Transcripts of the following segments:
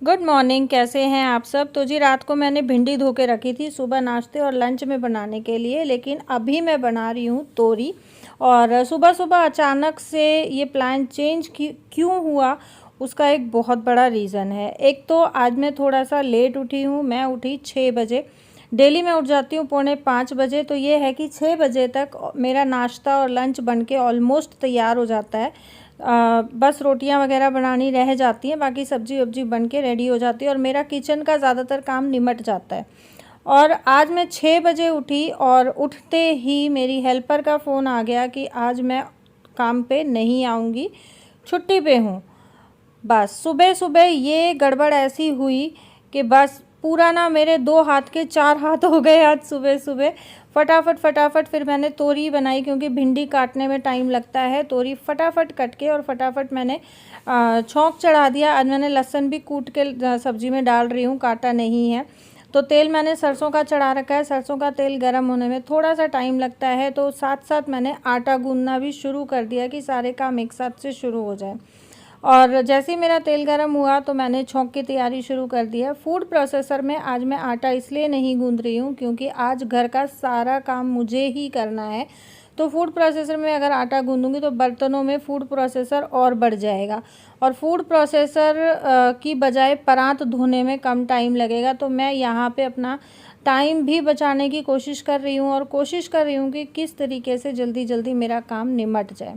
Good morning. कैसे हैं आप सब। तो जी रात को मैंने भिंडी धो के रखी थी सुबह नाश्ते और लंच में बनाने के लिए, लेकिन अभी मैं बना रही हूँ तोरी। और सुबह सुबह अचानक से ये प्लान चेंज क्यों हुआ, उसका एक बहुत बड़ा रीज़न है। एक तो आज मैं थोड़ा सा लेट उठी हूँ। मैं उठी 6 बजे। डेली मैं उठ जाती हूँ 4:45 बजे। तो ये है कि 6 बजे तक मेरा नाश्ता और लंच बन के ऑलमोस्ट तैयार हो जाता है। बस रोटियां वगैरह बनानी रह जाती हैं, बाकी सब्जी वब्जी बन के रेडी हो जाती है और मेरा किचन का ज़्यादातर काम निमट जाता है। और आज मैं 6 बजे उठी और उठते ही मेरी हेल्पर का फ़ोन आ गया कि आज मैं काम पे नहीं आऊँगी, छुट्टी पे हूँ। बस सुबह सुबह ये गड़बड़ ऐसी हुई कि बस पूरा ना मेरे 2 हाथ के 4 हाथ हो गए आज सुबह सुबह। फटाफट फटाफट फिर मैंने तोरी बनाई, क्योंकि भिंडी काटने में टाइम लगता है। तोरी फटाफट कट के और फटाफट मैंने छौंक चढ़ा दिया। आज मैंने लहसुन भी कूट के सब्जी में डाल रही हूँ, काटा नहीं है। तो तेल मैंने सरसों का चढ़ा रखा है। सरसों का तेल गर्म होने में थोड़ा सा टाइम लगता है, तो साथ साथ मैंने आटा गूंदना भी शुरू कर दिया कि सारे काम एक साथ से शुरू हो जाए। और जैसे ही मेरा तेल गर्म हुआ तो मैंने छौंक की तैयारी शुरू कर दी है। फूड प्रोसेसर में आज मैं आटा इसलिए नहीं गूंद रही हूँ क्योंकि आज घर का सारा काम मुझे ही करना है। तो फूड प्रोसेसर में अगर आटा गूंदूंगी तो बर्तनों में फूड प्रोसेसर और बढ़ जाएगा, और फूड प्रोसेसर की बजाय परात धोने में कम टाइम लगेगा। तो मैं यहाँ पे अपना टाइम भी बचाने की कोशिश कर रही हूँ और कोशिश कर रही हूँ कि किस तरीके से जल्दी जल्दी मेरा काम निमट जाए,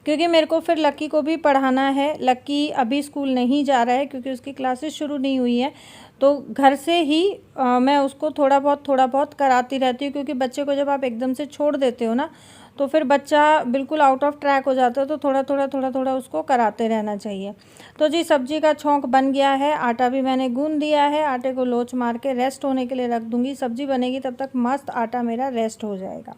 क्योंकि मेरे को फिर लक्की को भी पढ़ाना है। लक्की अभी स्कूल नहीं जा रहा है क्योंकि उसकी क्लासेस शुरू नहीं हुई है। तो घर से ही मैं उसको थोड़ा बहुत कराती रहती हूँ, क्योंकि बच्चे को जब आप एकदम से छोड़ देते हो ना, तो फिर बच्चा बिल्कुल आउट ऑफ ट्रैक हो जाता है। तो थोड़ा थोड़ा उसको कराते रहना चाहिए। तो जी सब्जी का छौंक बन गया है, आटा भी मैंने गूंद दिया है। आटे को लोच मार के रेस्ट होने के लिए रख दूँगी। सब्जी बनेगी तब तक मस्त आटा मेरा रेस्ट हो जाएगा।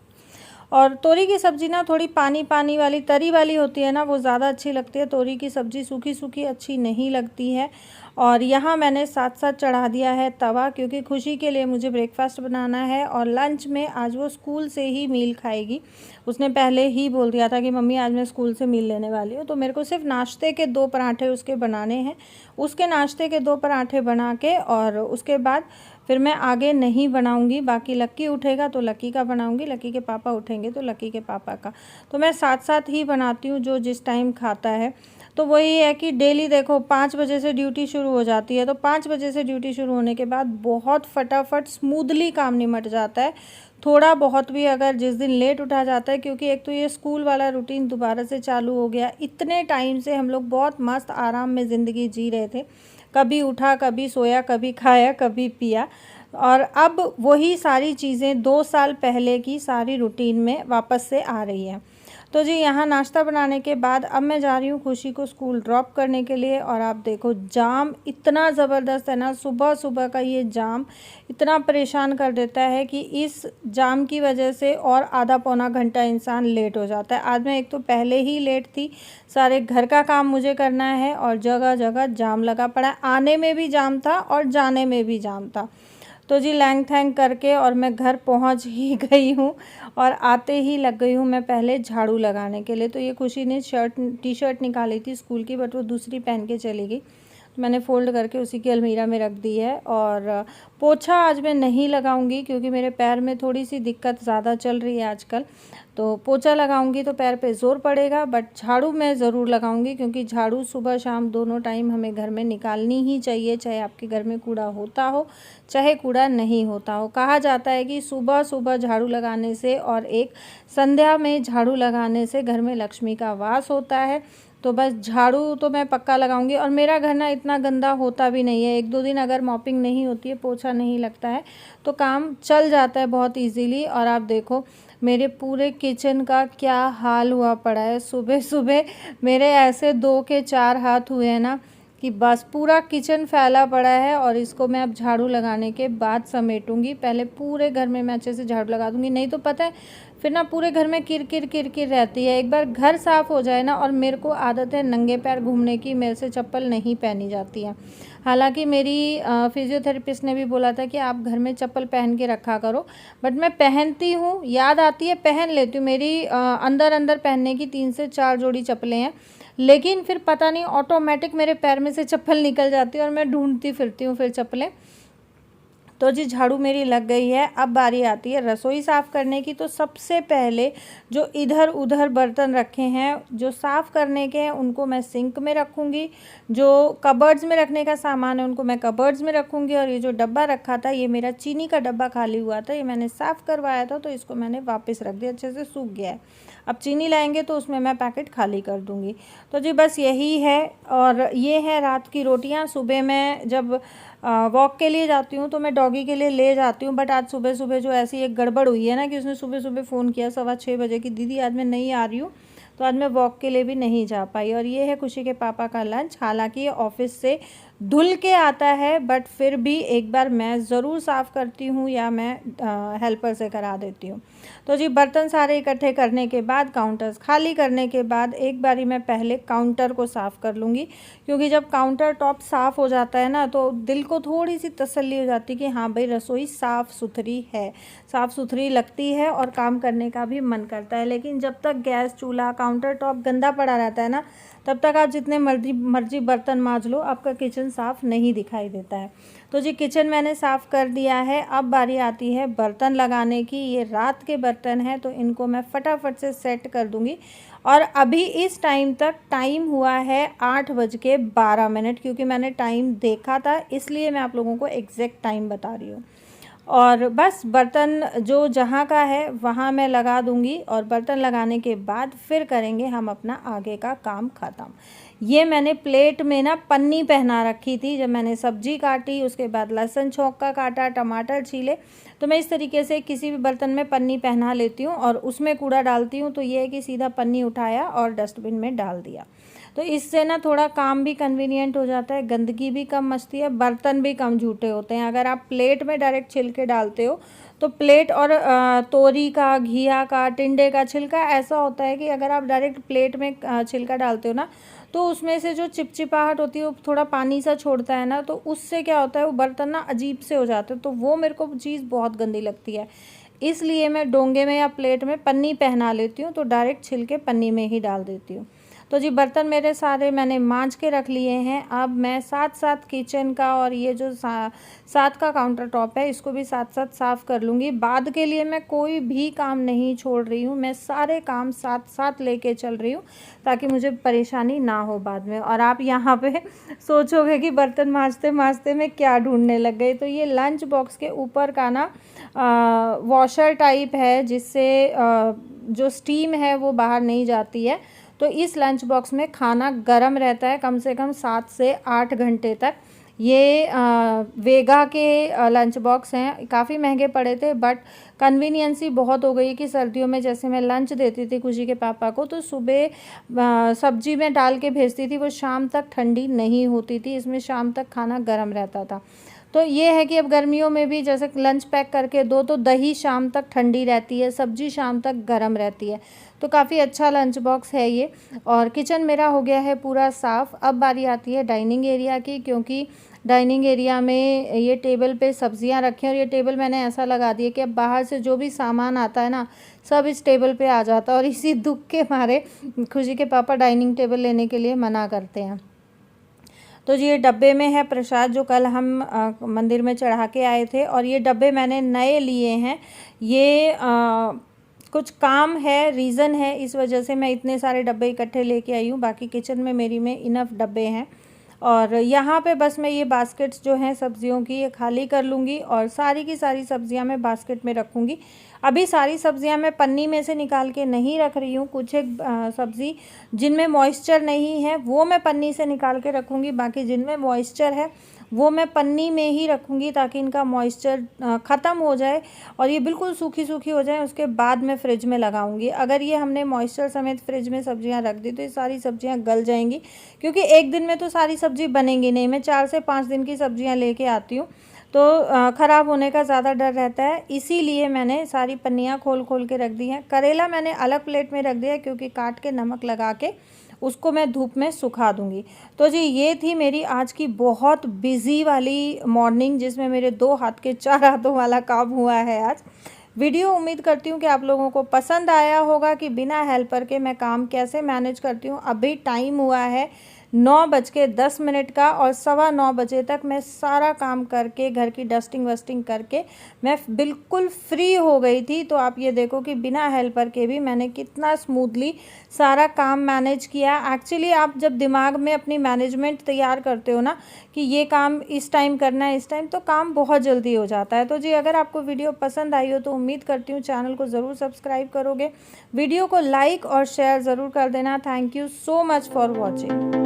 और तोरी की सब्ज़ी ना थोड़ी पानी पानी वाली तरी वाली होती है ना, वो ज़्यादा अच्छी लगती है। तोरी की सब्ज़ी सूखी सूखी अच्छी नहीं लगती है। और यहाँ मैंने साथ साथ चढ़ा दिया है तवा, क्योंकि खुशी के लिए मुझे ब्रेकफास्ट बनाना है और लंच में आज वो स्कूल से ही मील खाएगी। उसने पहले ही बोल दिया था कि मम्मी आज मैं स्कूल से मील लेने वाली हूँ। तो मेरे को सिर्फ नाश्ते के 2 पराठे उसके बनाने हैं। उसके नाश्ते के 2 पराठे बना के और उसके बाद फिर मैं आगे नहीं बनाऊंगी। बाकी लक्की उठेगा तो लक्की का बनाऊंगी, लक्की के पापा उठेंगे तो लक्की के पापा का। तो मैं साथ साथ ही बनाती हूँ, जो जिस टाइम खाता है। तो वही है कि डेली देखो 5 बजे से ड्यूटी शुरू हो जाती है। तो 5 बजे से ड्यूटी शुरू होने के बाद बहुत फटाफट स्मूथली काम निमट जाता है। थोड़ा बहुत भी अगर जिस दिन लेट उठा जाता है, क्योंकि एक तो ये स्कूल वाला रूटीन दोबारा से चालू हो गया। इतने टाइम से हम लोग बहुत मस्त आराम में ज़िंदगी जी रहे थे, कभी उठा कभी सोया कभी खाया कभी पिया। और अब वही सारी चीज़ें 2 साल पहले की सारी रूटीन में वापस से आ रही हैं। तो जी यहाँ नाश्ता बनाने के बाद अब मैं जा रही हूँ खुशी को स्कूल ड्रॉप करने के लिए। और आप देखो जाम इतना ज़बरदस्त है ना, सुबह सुबह का ये जाम इतना परेशान कर देता है कि इस जाम की वजह से और आधा पौना घंटा इंसान लेट हो जाता है। आज मैं एक तो पहले ही लेट थी, सारे घर का काम मुझे करना है और जगह जगह जाम लगा पड़ा है। आने में भी जाम था और जाने में भी जाम था। तो जी लैंग थैंग करके और मैं घर पहुंच ही गई हूँ और आते ही लग गई हूँ मैं पहले झाड़ू लगाने के लिए। तो ये खुशी ने टी शर्ट निकाली थी स्कूल की, बट वो दूसरी पहन के चली गई। तो मैंने फ़ोल्ड करके उसी की अलमीरा में रख दी है। और पोछा आज मैं नहीं लगाऊंगी क्योंकि मेरे पैर में थोड़ी सी दिक्कत ज़्यादा चल रही है आजकल। तो पोछा लगाऊंगी तो पैर पे ज़ोर पड़ेगा, बट झाड़ू मैं ज़रूर लगाऊंगी, क्योंकि झाड़ू सुबह शाम दोनों टाइम हमें घर में निकालनी ही चाहिए, चाहे आपके घर में कूड़ा होता हो चाहे कूड़ा नहीं होता हो। कहा जाता है कि सुबह सुबह झाड़ू लगाने से और एक संध्या में झाड़ू लगाने से घर में लक्ष्मी का वास होता है। तो बस झाड़ू तो मैं पक्का लगाऊंगी। और मेरा घर ना इतना गंदा होता भी नहीं है। 1-2 दिन अगर मॉपिंग नहीं होती है, पोछा नहीं लगता है, तो काम चल जाता है बहुत इजीली। और आप देखो मेरे पूरे किचन का क्या हाल हुआ पड़ा है। सुबह सुबह मेरे ऐसे 2 के 4 हाथ हुए हैं ना कि बस पूरा किचन फैला पड़ा है। और इसको मैं अब झाड़ू लगाने के बाद समेटूंगी। पहले पूरे घर में मैं अच्छे से झाड़ू लगा दूंगी, नहीं तो पता है फिर ना पूरे घर में किरकिर रहती है। एक बार घर साफ़ हो जाए ना, और मेरे को आदत है नंगे पैर घूमने की, मेरे से चप्पल नहीं पहनी जाती है। हालांकि मेरी फिजियोथेरेपिस्ट ने भी बोला था कि आप घर में चप्पल पहन के रखा करो, बट मैं पहनती हूँ, याद आती है पहन लेती हूँ। मेरी अंदर अंदर पहनने की 3 से 4 जोड़ी चप्पलें हैं, लेकिन फिर पता नहीं ऑटोमेटिक मेरे पैर में से चप्पल निकल जाती है और मैं ढूंढती फिरती हूँ फिर चप्पलें। तो जी झाड़ू मेरी लग गई है। अब बारी आती है रसोई साफ़ करने की। तो सबसे पहले जो इधर उधर बर्तन रखे हैं जो साफ़ करने के हैं उनको मैं सिंक में रखूँगी, जो कबर्ड्स में रखने का सामान है उनको मैं कबर्ड्स में रखूँगी। और ये जो डब्बा रखा था, ये मेरा चीनी का डब्बा खाली हुआ था, ये मैंने साफ़ करवाया था, तो इसको मैंने वापस रख दिया, अच्छे से सूख गया है। अब चीनी लाएंगे तो उसमें मैं पैकेट खाली कर दूँगी। तो जी बस यही है। और ये है रात की रोटियाँ। सुबह मैं जब वॉक के लिए जाती हूँ तो मैं डॉगी के लिए ले जाती हूँ, बट आज सुबह सुबह जो ऐसी एक गड़बड़ हुई है ना कि उसने सुबह सुबह फ़ोन किया 6:15 बजे कि दीदी आज मैं नहीं आ रही हूँ, तो आज मैं वॉक के लिए भी नहीं जा पाई। और ये है खुशी के पापा का लंच। हालांकि ये ऑफिस से धुल के आता है, बट फिर भी एक बार मैं ज़रूर साफ़ करती हूँ या मैं हेल्पर से करा देती हूँ। तो जी बर्तन सारे इकट्ठे करने के बाद, काउंटर्स खाली करने के बाद एक बारी मैं पहले काउंटर को साफ़ कर लूँगी, क्योंकि जब काउंटर टॉप साफ़ हो जाता है ना तो दिल को थोड़ी सी तसल्ली हो जाती है कि हाँ भाई रसोई साफ़ सुथरी है, साफ़ सुथरी लगती है और काम करने का भी मन करता है। लेकिन जब तक गैस चूल्हा काउंटर टॉप गंदा पड़ा रहता है ना, तब तक आप जितने मर्जी बर्तन मांज लो, आपका किचन साफ़ नहीं दिखाई देता है। तो जी किचन मैंने साफ़ कर दिया है। अब बारी आती है बर्तन लगाने की। ये रात के बर्तन हैं तो इनको मैं फटाफट से सेट कर दूँगी। और अभी इस टाइम तक टाइम हुआ है 8:12, क्योंकि मैंने टाइम देखा था, इसलिए मैं आप लोगों को एग्जैक्ट टाइम बता रही हूँ। और बस बर्तन जो जहाँ का है वहाँ मैं लगा दूँगी, और बर्तन लगाने के बाद फिर करेंगे हम अपना आगे का काम ख़त्म। ये मैंने प्लेट में ना पन्नी पहना रखी थी, जब मैंने सब्जी काटी उसके बाद लहसुन छौंका काटा, टमाटर छीले, तो मैं इस तरीके से किसी भी बर्तन में पन्नी पहना लेती हूँ और उसमें कूड़ा डालती हूँ। तो ये है कि सीधा पन्नी उठाया और डस्टबिन में डाल दिया, तो इससे ना थोड़ा काम भी कन्वीनियंट हो जाता है, गंदगी भी कम मचती है, बर्तन भी कम झूठे होते हैं। अगर आप प्लेट में डायरेक्ट छिलके डालते हो तो प्लेट और तोरी का, घिया का, टिंडे का छिलका ऐसा होता है कि अगर आप डायरेक्ट प्लेट में छिलका डालते हो ना, तो उसमें से जो चिपचिपाहट होती है वो थोड़ा पानी सा छोड़ता है ना, तो उससे क्या होता है वो बर्तन ना अजीब से हो जाते हैं। तो वो मेरे को चीज़ बहुत गंदी लगती है, इसलिए मैं डोंगे में या प्लेट में पन्नी पहना लेती हूँ, तो डायरेक्ट छिलके पन्नी में ही डाल देती हूँ। तो जी बर्तन मेरे सारे मैंने मांज के रख लिए हैं। अब मैं साथ साथ किचन का और ये जो साथ का काउंटर टॉप है इसको भी साथ साथ साफ़ कर लूँगी। बाद के लिए मैं कोई भी काम नहीं छोड़ रही हूँ, मैं सारे काम साथ साथ लेके चल रही हूँ ताकि मुझे परेशानी ना हो बाद में। और आप यहाँ पे सोचोगे कि बर्तन मांजते मांजते मैं क्या ढूंढने लग गई, तो ये लंच बॉक्स के ऊपर का ना वॉशर टाइप है, जिससे जो स्टीम है वो बाहर नहीं जाती है। तो इस लंच बॉक्स में खाना गर्म रहता है कम से कम 7 से 8 घंटे तक। ये वेगा के लंच बॉक्स हैं, काफ़ी महंगे पड़े थे, बट कन्वीनियंसी बहुत हो गई कि सर्दियों में जैसे मैं लंच देती थी खुशी के पापा को, तो सुबह सब्जी में डाल के भेजती थी, वो शाम तक ठंडी नहीं होती थी, इसमें शाम तक खाना गर्म रहता था। तो ये है कि अब गर्मियों में भी जैसे लंच पैक करके दो तो दही शाम तक ठंडी रहती है, सब्जी शाम तक गर्म रहती है, तो काफ़ी अच्छा लंच बॉक्स है ये। और किचन मेरा हो गया है पूरा साफ़। अब बारी आती है डाइनिंग एरिया की, क्योंकि डाइनिंग एरिया में ये टेबल पे सब्जियां रखी हैं, और ये टेबल मैंने ऐसा लगा दिया कि अब बाहर से जो भी सामान आता है ना सब इस टेबल पे आ जाता है, और इसी दुख के मारे खुशी के पापा डाइनिंग टेबल लेने के लिए मना करते हैं। तो जी ये डब्बे में है प्रसाद जो कल हम मंदिर में चढ़ा के आए थे, और ये डब्बे मैंने नए लिए हैं। ये कुछ काम है, रीज़न है, इस वजह से मैं इतने सारे डब्बे इकट्ठे लेके आई हूँ। बाकी किचन में मेरी में इनफ डब्बे हैं। और यहाँ पे बस मैं ये बास्केट्स जो हैं सब्जियों की ये खाली कर लूँगी, और सारी की सारी सब्जियाँ मैं बास्केट में रखूँगी। अभी सारी सब्जियाँ मैं पन्नी में से निकाल के नहीं रख रही हूँ, कुछ एक सब्ज़ी जिनमें मॉइस्चर नहीं है वो मैं पन्नी से निकाल के रखूँगी, बाकी जिनमें मॉइस्चर है वो मैं पन्नी में ही रखूँगी ताकि इनका मॉइस्चर ख़त्म हो जाए और ये बिल्कुल सूखी सूखी हो जाए, उसके बाद मैं फ्रिज में लगाऊंगी। अगर ये हमने मॉइस्चर समेत फ्रिज में सब्जियां रख दी तो ये सारी सब्जियां गल जाएंगी, क्योंकि एक दिन में तो सारी सब्जी बनेंगी नहीं। मैं 4 से 5 दिन की सब्जियां लेके आती हूँ, तो ख़राब होने का ज़्यादा डर रहता है, इसीलिए मैंने सारी पन्नियाँ खोल खोल के रख दी हैं। करेला मैंने अलग प्लेट में रख दिया है, क्योंकि काट के नमक लगा के उसको मैं धूप में सुखा दूंगी। तो जी ये थी मेरी आज की बहुत बिज़ी वाली मॉर्निंग, जिसमें मेरे 2 हाथ के 4 हाथों वाला काम हुआ है आज। वीडियो उम्मीद करती हूँ कि आप लोगों को पसंद आया होगा कि बिना हेल्पर के मैं काम कैसे मैनेज करती हूँ। अभी टाइम हुआ है 9:10 का और 9:15 बजे तक मैं सारा काम करके घर की डस्टिंग वस्टिंग करके मैं बिल्कुल फ्री हो गई थी। तो आप ये देखो कि बिना हेल्पर के भी मैंने कितना स्मूथली सारा काम मैनेज किया। एक्चुअली आप जब दिमाग में अपनी मैनेजमेंट तैयार करते हो ना कि ये काम इस टाइम करना है इस टाइम, तो काम बहुत जल्दी हो जाता है। तो जी अगर आपको वीडियो पसंद आई हो तो उम्मीद करती हूँ चैनल को ज़रूर सब्सक्राइब करोगे, वीडियो को लाइक और शेयर ज़रूर कर देना। Thank you so much for watching.